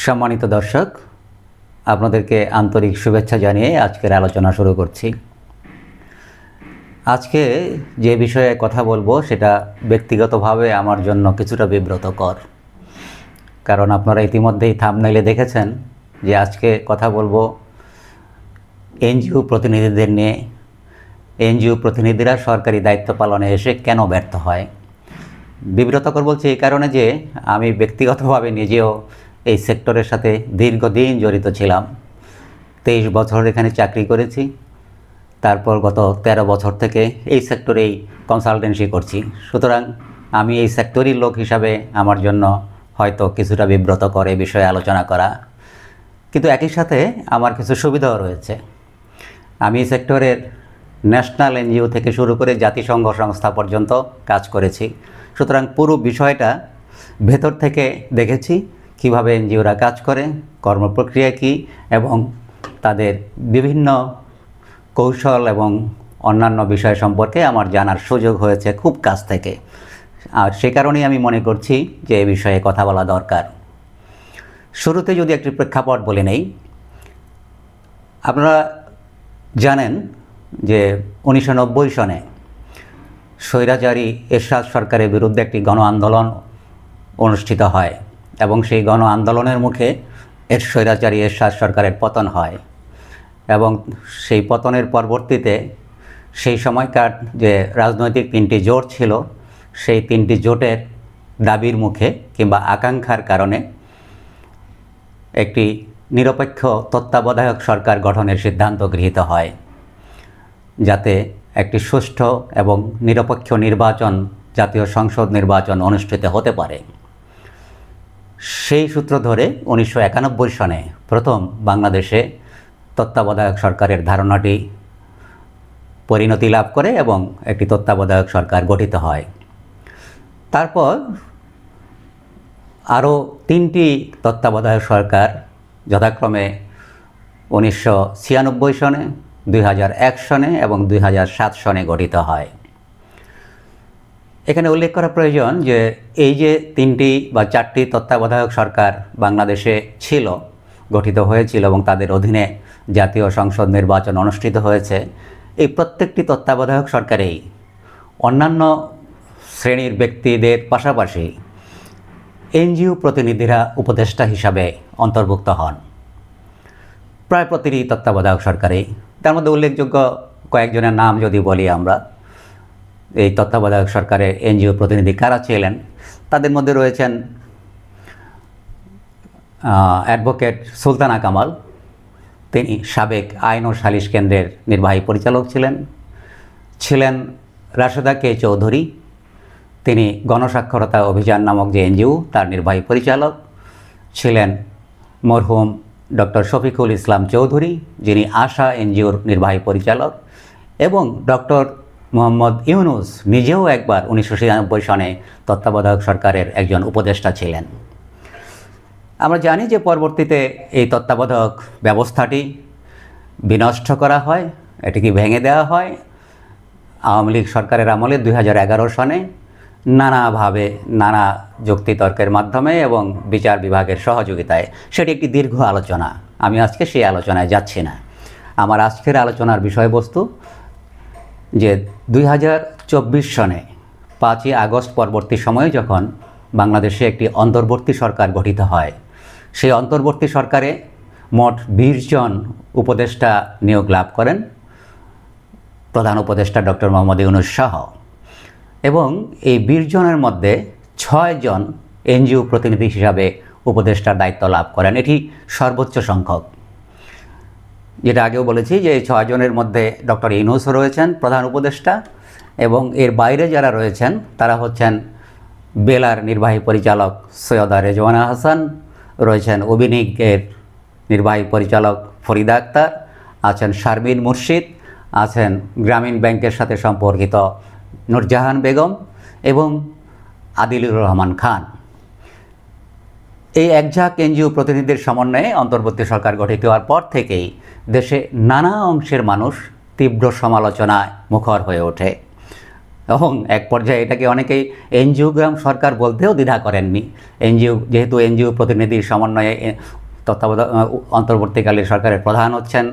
সম্মানিত দর্শক, আপনাদেরকে আন্তরিক শুভেচ্ছা জানিয়ে আজকের আলোচনা শুরু করছি। আজকে যে বিষয়ে কথা বলবো সেটা ব্যক্তিগতভাবে আমার জন্য কিছুটা বিব্রতকর, কারণ আপনারা ইতিমধ্যেই থাম্বনেইলে দেখেছেন যে আজকে কথা বলবো এনজিও প্রতিনিধিদের নিয়ে। এনজিও প্রতিনিধিরা সরকারি দায়িত্ব পালনে এসে কেন ব্যর্থ হয়। বিব্রতকর বলছি এই কারণে যে আমি ব্যক্তিগতভাবে নিজেও এই সেক্টরের সাথে দীর্ঘদিন জড়িত ছিলাম। 23 বছর এখানে চাকরি করেছি, তারপর গত 13 বছর থেকে এই সেক্টরেই কনসালটেন্সি করছি। সুতরাং আমি এই সেক্টরের লোক হিসাবে আমার জন্য হয়তো কিছুটা বিব্রতকর এই বিষয়ে আলোচনা করা, কিন্তু একই সাথে আমার কিছু সুবিধাও রয়েছে। আমি এই সেক্টরের ন্যাশনাল এনজিও থেকে শুরু করে জাতিসংঘ সংস্থা পর্যন্ত কাজ করেছি। সুতরাং পুরো বিষয়টা ভেতর থেকে দেখেছি, কিভাবে এনজিওরা কাজ করে, কর্মপ্রক্রিয়া কী এবং তাদের বিভিন্ন কৌশল এবং অন্যান্য বিষয় সম্পর্কে আমার জানার সুযোগ হয়েছে খুব কাছ থেকে। আর সে কারণেই আমি মনে করছি যে এই বিষয়ে কথা বলা দরকার। শুরুতে যদি একটি প্রেক্ষাপট বলে নেই, আপনারা জানেন যে 1990 সনে স্বৈরাচারী এরশাদ সরকারের বিরুদ্ধে একটি গণ আন্দোলন অনুষ্ঠিত হয় এবং সেই গণ আন্দোলনের মুখে স্বৈরাচারী এরশাদ সরকারের পতন হয় এবং সেই পতনের পরবর্তীতে সেই সময়কার যে রাজনৈতিক 3টি জোট ছিল, সেই 3টি জোটের দাবির মুখে কিংবা আকাঙ্ক্ষার কারণে একটি নিরপেক্ষ তত্ত্বাবধায়ক সরকার গঠনের সিদ্ধান্ত গৃহীত হয়, যাতে একটি সুষ্ঠু এবং নিরপেক্ষ নির্বাচন, জাতীয় সংসদ নির্বাচন অনুষ্ঠিত হতে পারে। সেই সূত্র ধরে 1991 সনে প্রথম বাংলাদেশে তত্ত্বাবধায়ক সরকারের ধারণাটি পরিণতি লাভ করে এবং একটি তত্ত্বাবধায়ক সরকার গঠিত হয়। তারপর আরও 3টি তত্ত্বাবধায়ক সরকার যথাক্রমে 1996 সনে, 2001 সনে এবং 2007 সনে গঠিত হয়। এখানে উল্লেখ করা প্রয়োজন যে এই যে 3টি বা 4টি তত্ত্বাবধায়ক সরকার বাংলাদেশে ছিল, গঠিত হয়েছিল এবং তাদের অধীনে জাতীয় সংসদ নির্বাচন অনুষ্ঠিত হয়েছে, এই প্রত্যেকটি তত্ত্বাবধায়ক সরকারেই অন্যান্য শ্রেণীর ব্যক্তিদের পাশাপাশি এনজিও প্রতিনিধিরা উপদেষ্টা হিসাবে অন্তর্ভুক্ত হন প্রায় প্রতিটি তত্ত্বাবধায়ক সরকারেই। তার মধ্যে উল্লেখযোগ্য কয়েকজনের নাম যদি বলি আমরা, এই তত্ত্বাবধায়ক সরকারের এনজিও প্রতিনিধি কারা ছিলেন, তাদের মধ্যে রয়েছেন অ্যাডভোকেট সুলতানা কামাল, তিনি সাবেক আইন ও সালিশ কেন্দ্রের নির্বাহী পরিচালক ছিলেন রাশেদা কে চৌধুরী, তিনি গণস্বাক্ষরতা অভিযান নামক যে এনজিও তার নির্বাহী পরিচালক ছিলেন। মরহুম ডক্টর শফিকুল ইসলাম চৌধুরী, যিনি আশা এনজিওর নির্বাহী পরিচালক, এবং ডক্টর মোহাম্মদ ইউনুস নিজেও একবার 1996 সনে তত্ত্বাবধায়ক সরকারের একজন উপদেষ্টা ছিলেন। আমরা জানি যে পরবর্তীতে এই তত্ত্বাবধায়ক ব্যবস্থাটি বিনষ্ট করা হয়, এটিকে ভেঙে দেওয়া হয় আওয়ামী লীগ সরকারের আমলে 2011 সনে নানাভাবে, নানা যুক্তিতর্কের মাধ্যমে এবং বিচার বিভাগের সহযোগিতায়। সেটি একটি দীর্ঘ আলোচনা, আমি আজকে সেই আলোচনায় যাচ্ছি না। আমার আজকের আলোচনার বিষয়বস্তু যে 2024 সনে 5ই আগস্ট পরবর্তী সময়ে যখন বাংলাদেশে একটি অন্তর্বর্তী সরকার গঠিত হয়, সেই অন্তর্বর্তী সরকারে মোট 20 জন উপদেষ্টা নিয়োগ লাভ করেন, প্রধান উপদেষ্টা ডক্টর মোহাম্মদ ইউনুস সহ, এবং এই 20 জনের মধ্যে 6 জন এনজিও প্রতিনিধি হিসাবে উপদেষ্টার দায়িত্ব লাভ করেন। এটি সর্বোচ্চ সংখ্যক। যেটা আগেও বলেছি যে এই 6 জনের মধ্যে ডক্টর ইউনুস রয়েছেন প্রধান উপদেষ্টা, এবং এর বাইরে যারা রয়েছেন তারা হচ্ছেন বেলার নির্বাহী পরিচালক সৈয়দা রেজওয়ানা হাসান, রয়েছেন অবিনিগের নির্বাহী পরিচালক ফরিদা আক্তার, আছেন শারমিন মুর্শিদ, আছেন গ্রামীণ ব্যাংকের সাথে সম্পর্কিত নূরজাহান বেগম এবং আদিলুর রহমান খান। এই একঝাঁক এনজিও প্রতিনিধিদের সমন্বয়ে অন্তর্বর্তী সরকার গঠিত হওয়ার পর থেকেই দেশে নানা অংশের মানুষ তীব্র সমালোচনায় মুখর হয়ে ওঠে। এবং এক পর্যায়ে এটাকে অনেকেই এনজিওগ্রাম সরকার বলতেও দ্বিধা করেননি। যেহেতু এনজিও প্রতিনিধির সমন্বয়ে তত্ত্বাবধায়ক অন্তর্বর্তীকালীন সরকারের প্রধান হচ্ছেন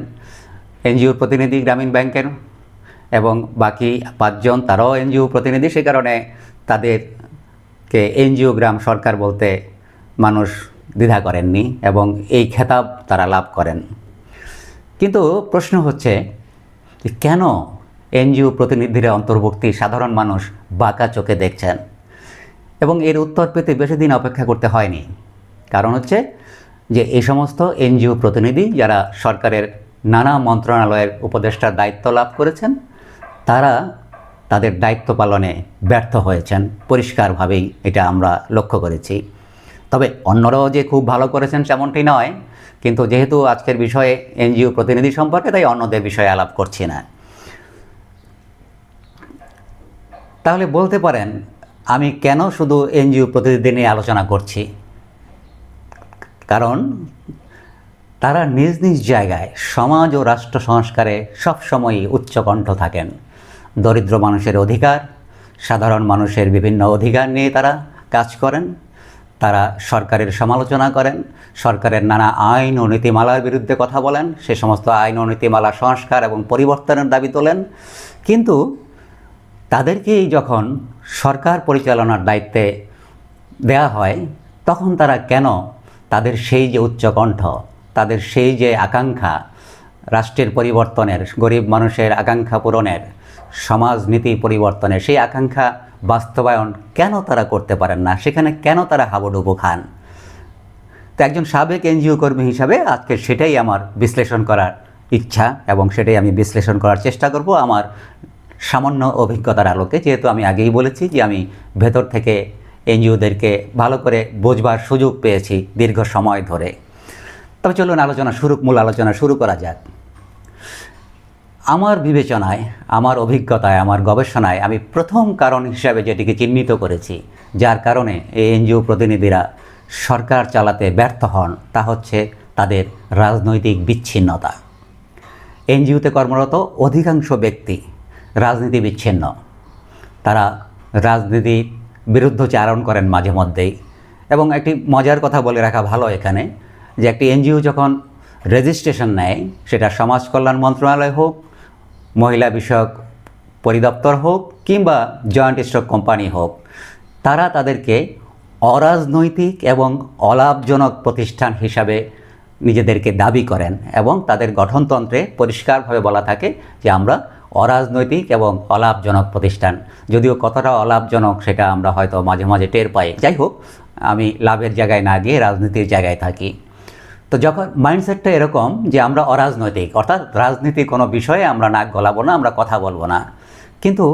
এনজিওর প্রতিনিধি গ্রামীণ ব্যাংকের, এবং বাকি 5 জন তারাও এনজিও প্রতিনিধি, সে কারণে তাদেরকে এনজিওগ্রাম সরকার বলতে মানুষ দ্বিধা করেননি এবং এই খেতাব তারা লাভ করেন। কিন্তু প্রশ্ন হচ্ছে কেন এনজিও প্রতিনিধিরা অন্তর্ভুক্তি সাধারণ মানুষ বাঁকা চোখে দেখছেন, এবং এর উত্তর পেতে বেশি দিন অপেক্ষা করতে হয়নি। কারণ হচ্ছে যে এই সমস্ত এনজিও প্রতিনিধি যারা সরকারের নানা মন্ত্রণালয়ের উপদেষ্টার দায়িত্ব লাভ করেছেন, তারা তাদের দায়িত্ব পালনে ব্যর্থ হয়েছেন পরিষ্কারভাবেই, এটা আমরা লক্ষ্য করেছি। তবে অন্যরাও যে খুব ভালো করেছেন তেমনটি নয়, কিন্তু যেহেতু আজকের বিষয়ে এনজিও প্রতিনিধি সম্পর্কে, তাই অন্যদের বিষয়ে আলাপ করছি না। তাহলে বলতে পারেন আমি কেন শুধু এনজিও প্রতিনিধি নিয়ে আলোচনা করছি? কারণ তারা নিজ নিজ জায়গায় সমাজ ও রাষ্ট্র সংস্কারে সবসময়ই উচ্চকণ্ঠ থাকেন। দরিদ্র মানুষের অধিকার, সাধারণ মানুষের বিভিন্ন অধিকার নিয়ে তারা কাজ করেন। তারা সরকারের সমালোচনা করেন, সরকারের নানা আইন ও নীতিমালার বিরুদ্ধে কথা বলেন, সে সমস্ত আইন ও নীতিমালা সংস্কার এবং পরিবর্তনের দাবি তোলেন। কিন্তু তাদেরকেই যখন সরকার পরিচালনার দায়িত্বে দেয়া হয়, তখন তারা কেন তাদের সেই যে উচ্চকণ্ঠ, তাদের সেই যে আকাঙ্ক্ষা রাষ্ট্রের পরিবর্তনের, গরিব মানুষের আকাঙ্ক্ষা পূরণের, সমাজনীতি পরিবর্তনের, সেই আকাঙ্ক্ষা বাস্তবায়ন কেন তারা করতে পারেন না? সেখানে কেন তারা হাবুডুবু খান? তো একজন সাবেক এনজিও কর্মী হিসাবে আজকে সেটাই আমার বিশ্লেষণ করার ইচ্ছা, এবং সেটাই আমি বিশ্লেষণ করার চেষ্টা করব আমার সামান্য অভিজ্ঞতার আলোকে। যেহেতু আমি আগেই বলেছি যে আমি ভেতর থেকে এনজিওদেরকে ভালো করে বোঝবার সুযোগ পেয়েছি দীর্ঘ সময় ধরে। তবে চলুন মূল আলোচনা শুরু করা যাক। আমার বিবেচনায়, আমার অভিজ্ঞতায়, আমার গবেষণায় আমি প্রথম কারণ হিসাবে যেটিকে চিহ্নিত করেছি, যার কারণে এই এনজিও প্রতিনিধিরা সরকার চালাতে ব্যর্থ হন, তা হচ্ছে তাদের রাজনৈতিক বিচ্ছিন্নতা। এনজিওতে কর্মরত অধিকাংশ ব্যক্তি রাজনীতি বিচ্ছিন্ন। তারা রাজনীতির বিরুদ্ধচারণ করেন মাঝে মধ্যেই। এবং একটি মজার কথা বলে রাখা ভালো এখানে, যে একটি এনজিও যখন রেজিস্ট্রেশন নেয়, সেটা সমাজ কল্যাণ মন্ত্রণালয় হোক, মহিলা বিষয়ক পরিদপ্তর হোক, কিংবা জয়েন্ট স্টক কোম্পানি হোক, তারা তাদেরকে অরাজনৈতিক এবং অলাভজনক প্রতিষ্ঠান হিসাবে নিজেদেরকে দাবি করেন, এবং তাদের গঠনতন্ত্রে পরিষ্কারভাবে বলা থাকে যে আমরা অরাজনৈতিক এবং অলাভজনক প্রতিষ্ঠান। যদিও কতটা অলাভজনক সেটা আমরা হয়তো মাঝে মাঝে টের পাই। যাই হোক, আমি লাভের জায়গায় না গিয়ে রাজনীতির জায়গায় থাকি। তো যখন মাইন্ডসেটটা এরকম যে আমরা অরাজনৈতিক, অর্থাৎ রাজনীতি কোনো বিষয়ে আমরা নাক গলাবো না, আমরা কথা বলবো না, কিন্তু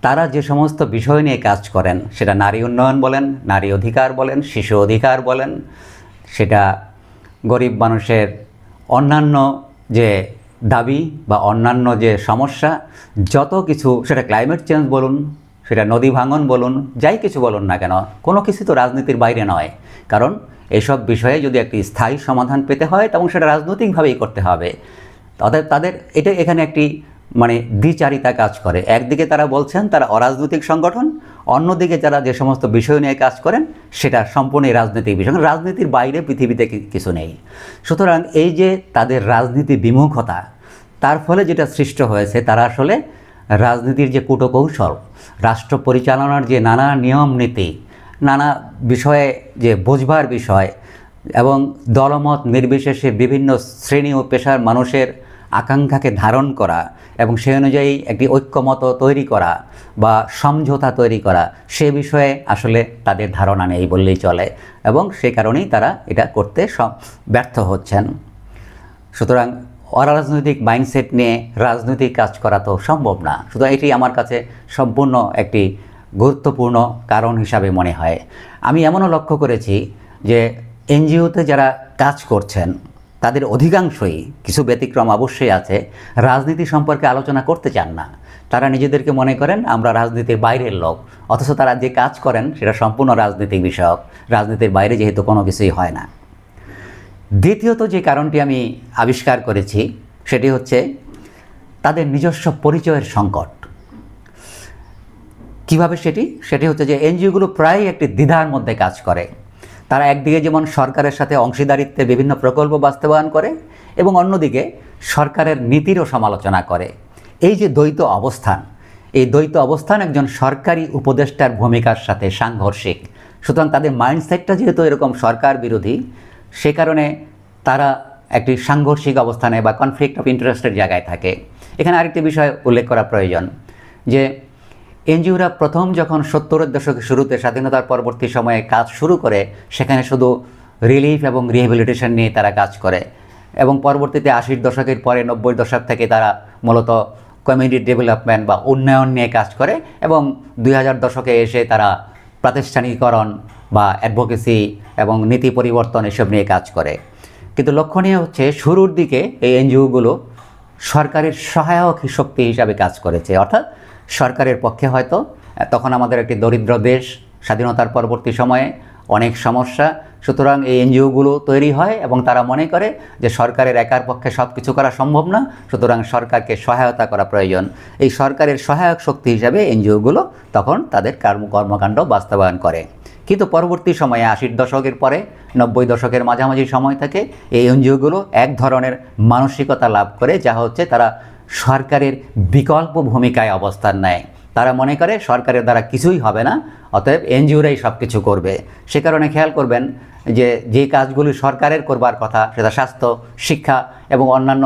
তারা যে সমস্ত বিষয় নিয়ে কাজ করেন, সেটা নারী উন্নয়ন বলেন, নারী অধিকার বলেন, শিশু অধিকার বলেন, সেটা গরিব মানুষের অন্যান্য যে দাবি বা অন্যান্য যে সমস্যা, যত কিছু, সেটা ক্লাইমেট চেঞ্জ বলুন, সেটা নদী ভাঙন বলুন, যাই কিছু বলুন না কেন, কোনো কিছু তো রাজনীতির বাইরে নয়। কারণ এসব বিষয়ে যদি একটি স্থায়ী সমাধান পেতে হয়, তখন সেটা রাজনৈতিকভাবেই করতে হবে। অতএব তাদের এটা এখানে একটি দ্বিচারিতা কাজ করে। একদিকে তারা বলছেন তারা অরাজনৈতিক সংগঠন, অন্যদিকে যারা যে সমস্ত বিষয় নিয়ে কাজ করেন সেটা সম্পূর্ণ রাজনৈতিক বিষয়। রাজনীতির বাইরে পৃথিবীতে কিছু নেই। সুতরাং এই যে তাদের রাজনীতি বিমুখতা, তার ফলে যেটা সৃষ্ট হয়েছে, তারা আসলে রাজনীতির যে কূটকৌশল, রাষ্ট্র পরিচালনার যে নানা নিয়ম নীতি, নানা বিষয়ে যে বোঝবার বিষয়, এবং দলমত নির্বিশেষে বিভিন্ন শ্রেণী ও পেশার মানুষের আকাঙ্ক্ষাকে ধারণ করা এবং সেই অনুযায়ী একটি ঐক্যমত তৈরি করা বা সমঝোতা তৈরি করা, সে বিষয়ে আসলে তাদের ধারণা নেই বললেই চলে, এবং সে কারণেই তারা এটা করতে ব্যর্থ হচ্ছেন। সুতরাং অরাজনৈতিক মাইন্ডসেট নিয়ে রাজনৈতিক কাজ করা তো সম্ভব না। সুতরাং এটি আমার কাছে সম্পূর্ণ একটি গুরুত্বপূর্ণ কারণ হিসাবে মনে হয়। আমি এমনও লক্ষ্য করেছি যে এনজিওতে যারা কাজ করছেন তাদের অধিকাংশই, কিছু ব্যতিক্রম অবশ্যই আছে, রাজনীতি সম্পর্কে আলোচনা করতে চান না। তারা নিজেদেরকে মনে করেন আমরা রাজনীতির বাইরের লোক, অথচ তারা যে কাজ করেন সেটা সম্পূর্ণ রাজনৈতিক বিষয়ক। রাজনীতির বাইরে যেহেতু কোনো কিছুই হয় না। দ্বিতীয়ত যে কারণটি আমি আবিষ্কার করেছি সেটি হচ্ছে তাদের নিজস্ব পরিচয়ের সংকট। কিভাবে সেটি হচ্ছে যে এনজিওগুলো প্রায় একটি দ্বিধার মধ্যে কাজ করে। তারা একদিকে যেমন সরকারের সাথে অংশীদারিত্বে বিভিন্ন প্রকল্প বাস্তবায়ন করে এবং অন্যদিকে সরকারের নীতিরও সমালোচনা করে। এই যে দ্বৈত অবস্থান, এই দ্বৈত অবস্থান একজন সরকারি উপদেষ্টার ভূমিকার সাথে সাংঘর্ষিক। সুতরাং তাদের মাইন্ডসেটটা যেহেতু এরকম সরকার বিরোধী, সে কারণে তারা একটি সাংঘর্ষিক অবস্থানে বা কনফ্লিক্ট অফ ইন্টারেস্টের জায়গায় থাকে। এখানে আরেকটি বিষয় উল্লেখ করা প্রয়োজন যে এনজিওরা প্রথম যখন 70-এর দশকের শুরুতে স্বাধীনতার পরবর্তী সময়ে কাজ শুরু করে, সেখানে শুধু রিলিফ এবং রিহ্যাবিলিটেশন নিয়ে তারা কাজ করে এবং পরবর্তীতে 80-এর দশকের পরে 90-এর দশক থেকে তারা মূলত কমিউনিটি ডেভেলপমেন্ট বা উন্নয়ন নিয়ে কাজ করে এবং 2000 দশকে এসে তারা প্রাতিষ্ঠানিকরণ বা অ্যাডভোকেসি এবং নীতি পরিবর্তন এসব নিয়ে কাজ করে। কিন্তু লক্ষণীয় হচ্ছে শুরুর দিকে এই এনজিওগুলো সরকারের সহায়ক শক্তি হিসাবে কাজ করেছে, অর্থাৎ সরকারের পক্ষে হয়তো তখন আমাদের একটি দরিদ্র দেশ, স্বাধীনতার পরবর্তী সময়ে অনেক সমস্যা, সুতরাং এই এনজিওগুলো তৈরি হয় এবং তারা মনে করে যে সরকারের একার পক্ষে সব কিছু করা সম্ভব না, সুতরাং সরকারকে সহায়তা করা প্রয়োজন। এই সরকারের সহায়ক শক্তি হিসাবে এনজিওগুলো তখন তাদের কর্মকাণ্ড বাস্তবায়ন করে। কিন্তু পরবর্তী সময়ে 80-এর দশকের পরে 90 দশকের মাঝামাঝি সময় থেকে এই এনজিওগুলো এক ধরনের মানসিকতা লাভ করে, যা হচ্ছে তারা সরকারের বিকল্প ভূমিকায় অবস্থান নেয়। তারা মনে করে সরকারের দ্বারা কিছুই হবে না, অতএব এনজিওরাই সব কিছু করবে। সে কারণে খেয়াল করবেন যে কাজগুলি সরকারের করবার কথা, সেটা স্বাস্থ্য, শিক্ষা এবং অন্যান্য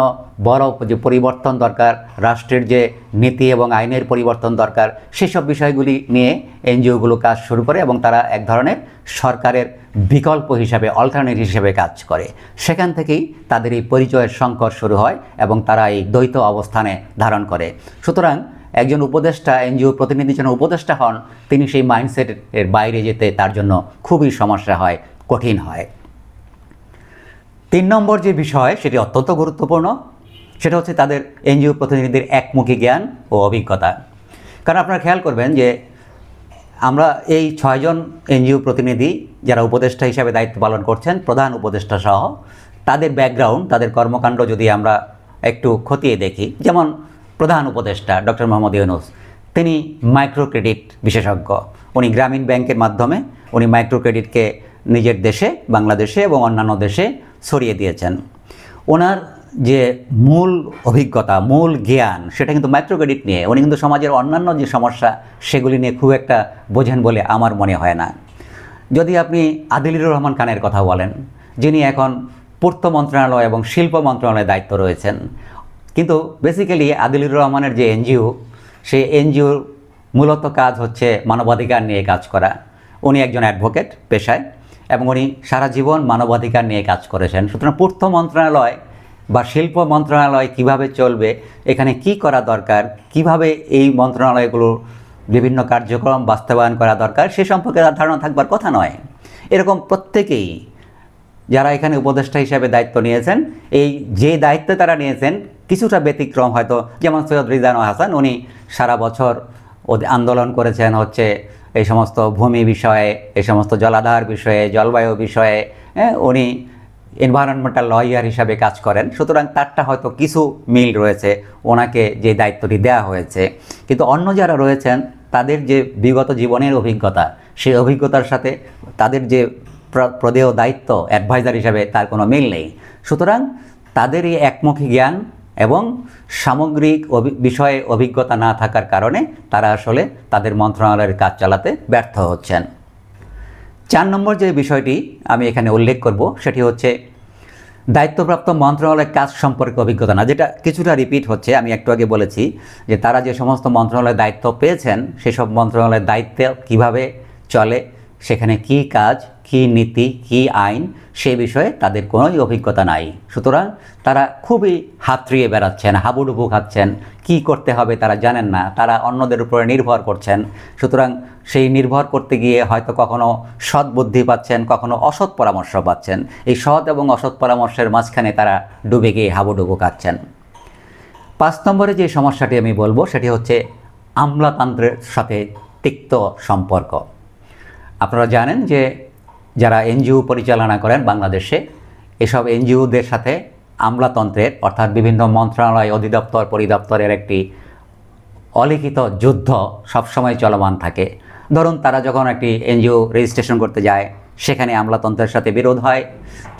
বড় যে পরিবর্তন দরকার, রাষ্ট্রের যে নীতি এবং আইনের পরিবর্তন দরকার, সেসব বিষয়গুলি নিয়ে এনজিওগুলো কাজ শুরু করে এবং তারা এক ধরনের সরকারের বিকল্প হিসাবে, অল্টারনেটিভ হিসেবে কাজ করে। সেখান থেকেই তাদের এই পরিচয়ের সংকট শুরু হয় এবং তারা এই দ্বৈত অবস্থানে ধারণ করে। সুতরাং একজন উপদেষ্টা, এনজিও প্রতিনিধি যেন উপদেষ্টা হন, তিনি সেই মাইন্ডসেটের বাইরে যেতে তার জন্য খুবই সমস্যা হয়, কঠিন হয়। 3 নম্বর যে বিষয়, সেটি অত্যন্ত গুরুত্বপূর্ণ, সেটা হচ্ছে তাদের এনজিও প্রতিনিধিদের একমুখী জ্ঞান ও অভিজ্ঞতা। কারণ আপনারা খেয়াল করবেন যে আমরা এই 6 জন এনজিও প্রতিনিধি যারা উপদেষ্টা হিসাবে দায়িত্ব পালন করছেন, প্রধান উপদেষ্টা সহ, তাদের ব্যাকগ্রাউন্ড, তাদের কর্মকাণ্ড যদি আমরা একটু খতিয়ে দেখি, যেমন প্রধান উপদেষ্টা ডক্টর মোহাম্মদ ইউনূস, তিনি মাইক্রো ক্রেডিট বিশেষজ্ঞ। উনি গ্রামীণ ব্যাংকের মাধ্যমে উনি মাইক্রো ক্রেডিটকে নিজের দেশে, বাংলাদেশে এবং অন্যান্য দেশে ছড়িয়ে দিয়েছেন। ওনার যে মূল অভিজ্ঞতা, মূল জ্ঞান, সেটা কিন্তু মাইক্রো ক্রেডিট নিয়ে। উনি কিন্তু সমাজের অন্যান্য যে সমস্যা, সেগুলি নিয়ে খুব একটা বোঝেন বলে আমার মনে হয় না। যদি আপনি আদিলুর রহমান খানের কথা বলেন, যিনি এখন পূর্ত মন্ত্রণালয় এবং শিল্প মন্ত্রণালয়ে দায়িত্ব রয়েছেন, কিন্তু বেসিক্যালি আদিলুর রহমানের যে এনজিও, সেই এনজিওর মূলত কাজ হচ্ছে মানবাধিকার নিয়ে কাজ করা। উনি একজন অ্যাডভোকেট পেশায় এবং উনি সারা জীবন মানবাধিকার নিয়ে কাজ করেছেন। সুতরাং পূর্ত মন্ত্রণালয় বা শিল্প মন্ত্রণালয় কিভাবে চলবে, এখানে কি করা দরকার, কিভাবে এই মন্ত্রণালয়গুলোর বিভিন্ন কার্যক্রম বাস্তবায়ন করা দরকার, সে সম্পর্কে তার ধারণা থাকবার কথা নয়। এরকম প্রত্যেকেই যারা এখানে উপদেষ্টা হিসাবে দায়িত্ব নিয়েছেন, এই যে দায়িত্ব তারা নিয়েছেন কিছুটা ব্যতিক্রম হয়তো। যেমন সৈয়দ রিজওয়ানুল হাসান, উনি সারা বছর আন্দোলন করেছেন হচ্ছে এই সমস্ত ভূমি বিষয়ে, এই সমস্ত জলাধার বিষয়ে, জলবায়ু বিষয়ে, উনি এনভায়রনমেন্টাল লয়ার হিসাবে কাজ করেন। সুতরাং তারটা হয়তো কিছু মিল রয়েছে ওনাকে যে দায়িত্বটি দেওয়া হয়েছে। কিন্তু অন্য যারা রয়েছেন, তাদের যে বিগত জীবনের অভিজ্ঞতা, সেই অভিজ্ঞতার সাথে তাদের যে প্রদেয় দায়িত্ব অ্যাডভাইজার হিসাবে তার কোনো মিল নেই। সুতরাং তাদের এই একমুখী জ্ঞান এবং সামগ্রিক বিষয়ে অভিজ্ঞতা না থাকার কারণে তারা আসলে তাদের মন্ত্রণালয়ের কাজ চালাতে ব্যর্থ হচ্ছেন। 4 নম্বর যে বিষয়টি আমি এখানে উল্লেখ করব, সেটি হচ্ছে দায়িত্বপ্রাপ্ত মন্ত্রণালয়ের কাজ সম্পর্কে অভিজ্ঞতা না, যেটা কিছুটা রিপিট হচ্ছে। আমি একটু আগে বলেছি যে তারা যে সমস্ত মন্ত্রণালয়ের দায়িত্ব পেয়েছেন, সেসব মন্ত্রণালয়ের দায়িত্বে কিভাবে চলে, সেখানে কি কাজ, কি নীতি, কি আইন, সে বিষয়ে তাদের কোনোই অভিজ্ঞতা নাই। সুতরাং তারা খুবই হাতড়িয়ে বেড়াচ্ছেন, হাবুডুবু খাচ্ছেন, কি করতে হবে তারা জানেন না, তারা অন্যদের উপরে নির্ভর করছেন। সুতরাং সেই নির্ভর করতে গিয়ে হয়তো কখনো সৎ বুদ্ধি পাচ্ছেন, কখনো অসৎ পরামর্শ পাচ্ছেন। এই সৎ এবং অসৎ পরামর্শের মাঝখানে তারা ডুবে গিয়ে হাবুডুবু খাচ্ছেন। 5 নম্বরে যে সমস্যাটি আমি বলবো, সেটি হচ্ছে আমলাতন্ত্রের সাথে তিক্ত সম্পর্ক। আপনারা জানেন যে যারা এনজিও পরিচালনা করেন বাংলাদেশে, এসব এনজিওদের সাথে আমলাতন্ত্রের, অর্থাৎ বিভিন্ন মন্ত্রণালয়, অধিদপ্তর, পরিদপ্তরের একটি অলিখিত যুদ্ধ সবসময় চলমান থাকে। ধরুন তারা যখন একটি এনজিও রেজিস্ট্রেশন করতে যায়, সেখানে আমলাতন্ত্রের সাথে বিরোধ হয়।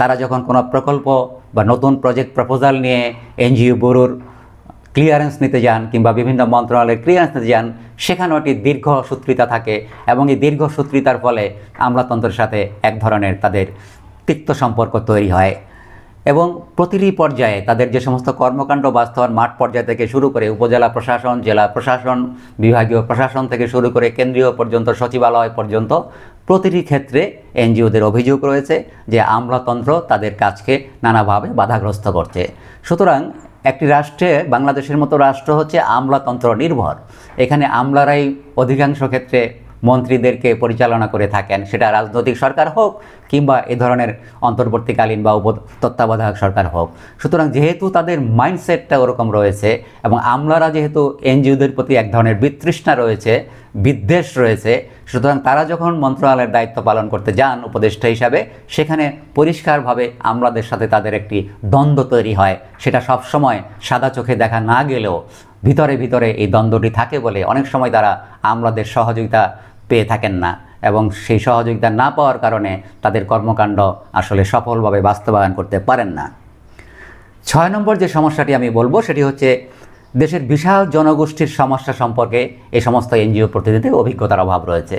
তারা যখন কোনো প্রকল্প বা নতুন প্রজেক্ট প্রপোজাল নিয়ে এনজিও ব্যুরোর ক্লিয়ারেন্স নিতে যান কিংবা বিভিন্ন মন্ত্রণালয়ের ক্লিয়ারেন্স নিতে যান, সেখানেও একটি দীর্ঘসূত্রিতা থাকে এবং এই দীর্ঘসূত্রিতার ফলে আমলাতন্ত্রের সাথে এক ধরনের তাদের তিক্ত সম্পর্ক তৈরি হয় এবং প্রতিটি পর্যায়ে তাদের যে সমস্ত কর্মকাণ্ড বাস্তবায়ন মাঠ পর্যায় থেকে শুরু করে উপজেলা প্রশাসন, জেলা প্রশাসন, বিভাগীয় প্রশাসন থেকে শুরু করে কেন্দ্রীয় পর্যন্ত, সচিবালয় পর্যন্ত প্রতিটি ক্ষেত্রে এনজিওদের অভিযোগ রয়েছে যে আমলাতন্ত্র তাদের কাজকে নানাভাবে বাধাগ্রস্ত করছে। সুতরাং একটি রাষ্ট্রে, বাংলাদেশের মতো রাষ্ট্র হচ্ছে আমলাতন্ত্র নির্ভর। এখানে আমলারাই অধিকাংশ ক্ষেত্রে মন্ত্রীদেরকে পরিচালনা করে থাকেন, সেটা রাজনৈতিক সরকার হোক কিংবা এ ধরনের অন্তর্বর্তীকালীন বা তত্ত্বাবধায়ক সরকার হোক। সুতরাং যেহেতু তাদের মাইন্ডসেটটা ওরকম রয়েছে এবং আমলারা যেহেতু এনজিওদের প্রতি এক ধরনের বিতৃষ্ণা রয়েছে, বিদ্বেষ রয়েছে, সুতরাং তারা যখন মন্ত্রণালয়ের দায়িত্ব পালন করতে যান উপদেষ্টা হিসাবে, সেখানে পরিষ্কারভাবে আমলাদের সাথে তাদের একটি দ্বন্দ্ব তৈরি হয়। সেটা সবসময় সাদা চোখে দেখা না গেলেও ভিতরে ভিতরে এই দ্বন্দ্বটি থাকে বলে অনেক সময় তারা আমলাদের সহযোগিতা পেয়ে থাকেন না এবং সেই সহযোগিতা না পাওয়ার কারণে তাদের কর্মকাণ্ড আসলে সফলভাবে বাস্তবায়ন করতে পারেন না। 6 নম্বর যে সমস্যাটি আমি বলবো সেটি হচ্ছে দেশের বিশাল জনগোষ্ঠীর সমস্যা সম্পর্কে এই সমস্ত এনজিও প্রতিনিধিদের অভিজ্ঞতার অভাব রয়েছে।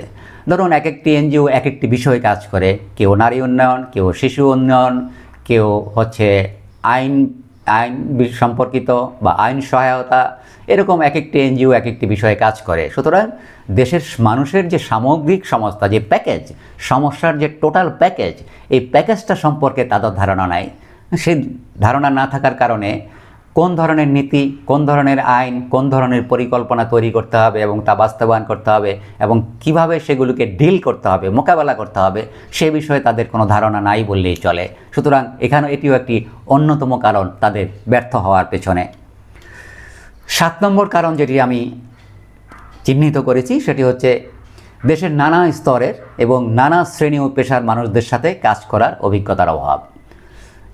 ধরুন এক একটি এনজিও এক একটি বিষয়ে কাজ করে, কেউ নারী উন্নয়ন, কেউ শিশু উন্নয়ন, কেউ হচ্ছে আইন সম্পর্কিত বা আইন সহায়তা, এরকম এক একটি এনজিও এক একটি বিষয়ে কাজ করে। সুতরাং দেশের মানুষের যে সামগ্রিক সমস্যা, যে প্যাকেজ, সমস্যার যে টোটাল প্যাকেজ, এই প্যাকেজটা সম্পর্কে তাদের ধারণা নাই। সেই ধারণা না থাকার কারণে কোন ধরনের নীতি, কোন ধরনের আইন, কোন ধরনের পরিকল্পনা তৈরি করতে হবে এবং তা বাস্তবায়ন করতে হবে এবং কিভাবে সেগুলোকে ডিল করতে হবে, মোকাবেলা করতে হবে, সে বিষয়ে তাদের কোনো ধারণা নাই বললেই চলে। সুতরাং এখানে এটিও একটি অন্যতম কারণ তাদের ব্যর্থ হওয়ার পেছনে। 7 নম্বর কারণ যেটি আমি চিহ্নিত করেছি সেটি হচ্ছে দেশের নানা স্তরের এবং নানা শ্রেণী ও পেশার মানুষদের সাথে কাজ করার অভিজ্ঞতার অভাব।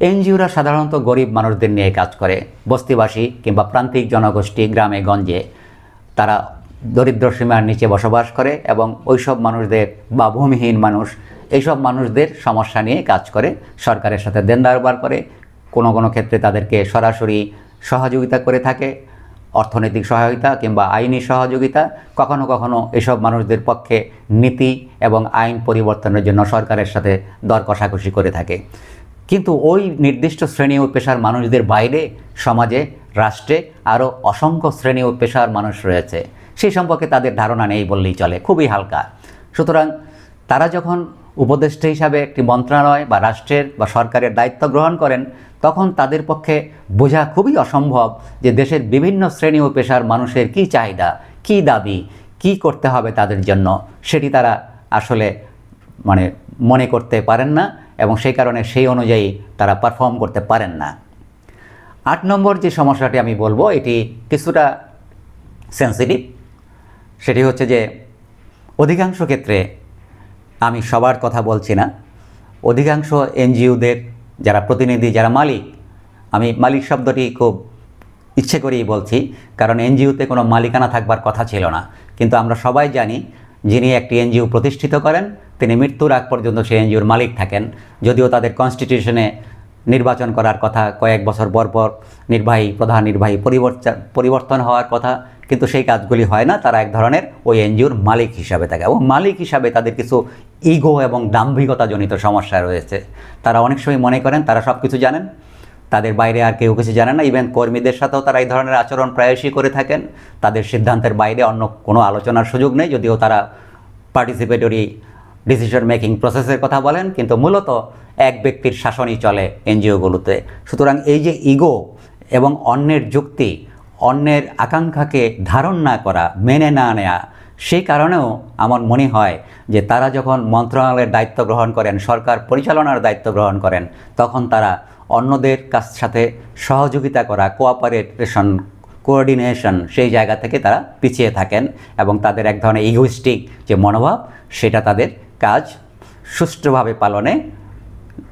এনজিওরা সাধারণত গরিব মানুষদের নিয়ে কাজ করে, বস্তিবাসী কিংবা প্রান্তিক জনগোষ্ঠী, গ্রামে গঞ্জে তারা দরিদ্র সীমার নিচে বসবাস করে এবং ওইসব মানুষদের বা ভূমিহীন মানুষ, এইসব মানুষদের সমস্যা নিয়ে কাজ করে, সরকারের সাথে দেন দারবার করে, কোনো কোনো ক্ষেত্রে তাদেরকে সরাসরি সহযোগিতা করে থাকে, অর্থনৈতিক সহায়তা কিংবা আইনি সহযোগিতা। কখনো কখনো এসব মানুষদের পক্ষে নীতি এবং আইন পরিবর্তনের জন্য সরকারের সাথে দর কষাকষি করে থাকে। কিন্তু ওই নির্দিষ্ট শ্রেণী ও পেশার মানুষদের বাইরে সমাজে, রাষ্ট্রে আরও অসংখ্য শ্রেণী ও পেশার মানুষ রয়েছে, সেই সম্পর্কে তাদের ধারণা নেই বললেই চলে, খুবই হালকা। সুতরাং তারা যখন উপদেষ্টা হিসাবে একটি মন্ত্রণালয় বা রাষ্ট্রের বা সরকারের দায়িত্ব গ্রহণ করেন, তখন তাদের পক্ষে বোঝা খুবই অসম্ভব যে দেশের বিভিন্ন শ্রেণী ও পেশার মানুষের কী চাহিদা, কী দাবি, কী করতে হবে তাদের জন্য, সেটি তারা আসলে মনে করতে পারেন না এবং সেই কারণে সেই অনুযায়ী তারা পারফর্ম করতে পারেন না। 8 নম্বর যে সমস্যাটি আমি বলবো এটি কিছুটা সেন্সিটিভ। সেটি হচ্ছে যে অধিকাংশ ক্ষেত্রে, আমি সবার কথা বলছি না, অধিকাংশ এনজিওদের যারা প্রতিনিধি, যারা মালিক, আমি মালিক শব্দটি খুব ইচ্ছে করেই বলছি কারণ এনজিওতে কোনো মালিকানা থাকবার কথা ছিল না, কিন্তু আমরা সবাই জানি যিনি একটি এনজিও প্রতিষ্ঠিত করেন তিনি মৃত্যুর আগ পর্যন্ত সেই এনজিওর মালিক থাকেন। যদিও তাদের কনস্টিটিউশনে নির্বাচন করার কথা, কয়েক বছর পর পর প্রধান নির্বাহী পরিবর্তন হওয়ার কথা, কিন্তু সেই কাজগুলি হয় না। তারা এক ধরনের ওই এনজিওর মালিক হিসাবে থাকে এবং মালিক হিসাবে তাদের কিছু ইগো এবং দাম্ভিকতাজনিত সমস্যা রয়েছে। তারা অনেক সময় মনে করেন তারা সব কিছু জানেন, তাদের বাইরে আর কেউ কিছু জানে না। ইভেন কর্মীদের সাথেও তারা এই ধরনের আচরণ প্রায়শই করে থাকেন। তাদের সিদ্ধান্তের বাইরে অন্য কোনো আলোচনার সুযোগ নেই, যদিও তারা পার্টিসিপেটরি ডিসিশন মেকিং প্রসেসের কথা বলেন, কিন্তু মূলত এক ব্যক্তির শাসনই চলে এনজিওগুলোতে। সুতরাং এই যে ইগো এবং অন্যের যুক্তি, অন্যের আকাঙ্ক্ষাকে ধারণ না করা, মেনে না নেওয়া, সেই কারণেও আমার মনে হয় যে তারা যখন মন্ত্রণালয়ের দায়িত্ব গ্রহণ করেন, সরকার পরিচালনার দায়িত্ব গ্রহণ করেন, তখন তারা অন্যদের সাথে সহযোগিতা করা, কোঅর্ডিনেশন, সেই জায়গা থেকে তারা পিছিয়ে থাকেন এবং তাদের এক ধরনের ইগোইস্টিক যে মনোভাব, সেটা তাদের কাজ সুষ্ঠুভাবে পালনে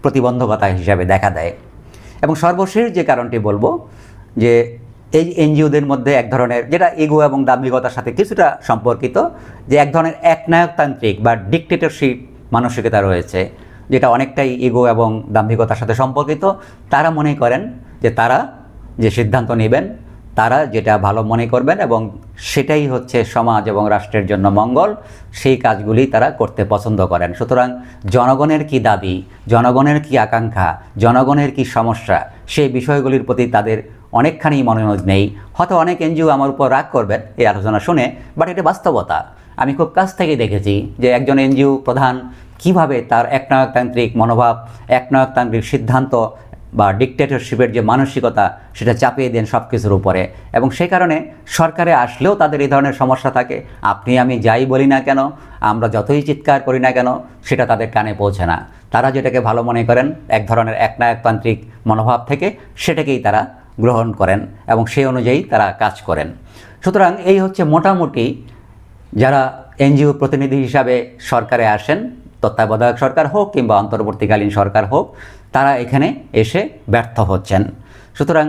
প্রতিবন্ধকতা হিসাবে দেখা দেয়। এবং সর্বশেষ যে কারণটি বলবো যে এই এনজিওদের মধ্যে এক ধরনের, যেটা ইগো এবং দাম্ভিকতার সাথে কিছুটা সম্পর্কিত, যে এক ধরনের একনায়কতান্ত্রিক বা ডিক্টেটরশিপ মানসিকতা রয়েছে, যেটা অনেকটাই ইগো এবং দাম্ভিকতার সাথে সম্পর্কিত। তারা মনে করেন যে তারা যে সিদ্ধান্ত নেবেন, তারা যেটা ভালো মনে করবেন এবং সেটাই হচ্ছে সমাজ এবং রাষ্ট্রের জন্য মঙ্গল, সেই কাজগুলি তারা করতে পছন্দ করেন। সুতরাং জনগণের কি দাবি, জনগণের কি আকাঙ্ক্ষা, জনগণের কি সমস্যা, সেই বিষয়গুলির প্রতি তাদের অনেকখানি মনোযোগ নেই। হয়তো অনেক এনজিও আমার উপর রাগ করবেন এই আলোচনা শুনে, বাট এটা বাস্তবতা। আমি খুব কাছ থেকে দেখেছি যে একজন এনজিও প্রধান কিভাবে তার একনায়কতান্ত্রিক মনোভাব, একনায়কতান্ত্রিক সিদ্ধান্ত বা ডিক্টেটরশিপের যে মানসিকতা, সেটা চাপিয়ে দেন সব কিছুর উপরে। এবং সেই কারণে সরকারে আসলেও তাদের এই ধরনের সমস্যা থাকে। আপনি আমি যাই বলি না কেন, আমরা যতই চিৎকার করি না কেন, সেটা তাদের কানে পৌঁছে না। তারা যেটাকে ভালো মনে করেন এক ধরনের একনায়কতান্ত্রিক মনোভাব থেকে, সেটাকেই তারা গ্রহণ করেন এবং সেই অনুযায়ী তারা কাজ করেন। সুতরাং এই হচ্ছে মোটামুটি যারা এনজিও প্রতিনিধি হিসাবে সরকারে আসেন, তত্ত্বাবধায়ক সরকার হোক কিংবা অন্তর্বর্তীকালীন সরকার হোক, তারা এখানে এসে ব্যর্থ হচ্ছেন। সুতরাং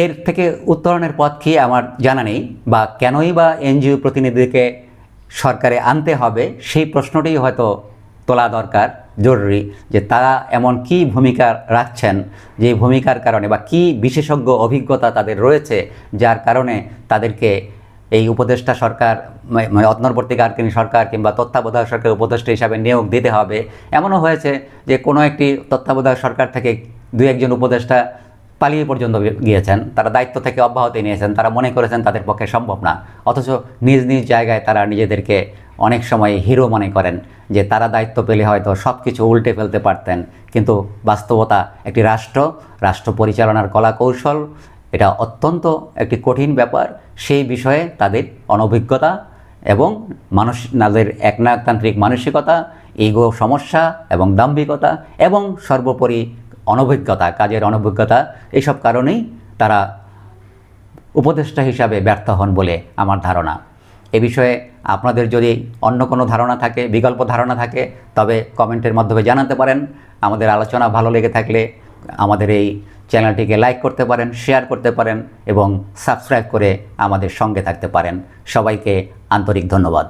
এর থেকে উত্তরণের পথ কি আমার জানা নেই, বা কেনই বা এনজিও প্রতিনিধিকে সরকারে আনতে হবে, সেই প্রশ্নটি হয়তো তোলা দরকার, জরুরি, যে তারা এমন কি ভূমিকা রাখছেন, যে ভূমিকার কারণে বা কি বিশেষজ্ঞ অভিজ্ঞতা তাদের রয়েছে, যার কারণে তাদেরকে এই উপদেষ্টা সরকার, মানে অন্তর্বর্তীকালীন সরকার কিংবা তত্ত্বাবধায়ক সরকার উপদেষ্টা হিসাবে নিয়োগ দিতে হবে। এমনও হয়েছে যে কোনো একটি তত্ত্বাবধায়ক সরকার থেকে দু একজন উপদেষ্টা পালিয়ে পর্যন্ত গিয়েছেন, তারা দায়িত্ব থেকে অব্যাহতি নিয়েছেন, তারা মনে করেছেন তাদের পক্ষে সম্ভব না। অথচ নিজ নিজ জায়গায় তারা নিজেদেরকে অনেক সময় হিরো মনে করেন, যে তারা দায়িত্ব পেলে হয়তো সব কিছু উল্টে ফেলতে পারতেন। কিন্তু বাস্তবতা, একটি রাষ্ট্র পরিচালনার কলা কৌশল, এটা অত্যন্ত একটি কঠিন ব্যাপার। সেই বিষয়ে তাদের অনভিজ্ঞতা এবং তাদের একনায়কতান্ত্রিক মানসিকতা, ইগো সমস্যা এবং দাম্ভিকতা এবং সর্বোপরি অনভিজ্ঞতা, কাজের অনভিজ্ঞতা, এইসব কারণেই তারা উপদেষ্টা হিসাবে ব্যর্থ হন বলে আমার ধারণা। এ বিষয়ে আপনাদের যদি অন্য কোনো ধারণা থাকে, বিকল্প ধারণা থাকে, তবে কমেন্টের মাধ্যমে জানাতে পারেন। আমাদের আলোচনা ভালো লেগে থাকলে আমাদের এই চ্যানেলটিকে লাইক করতে পারেন, শেয়ার করতে পারেন এবং সাবস্ক্রাইব করে আমাদের সঙ্গে থাকতে পারেন। সবাইকে আন্তরিক ধন্যবাদ।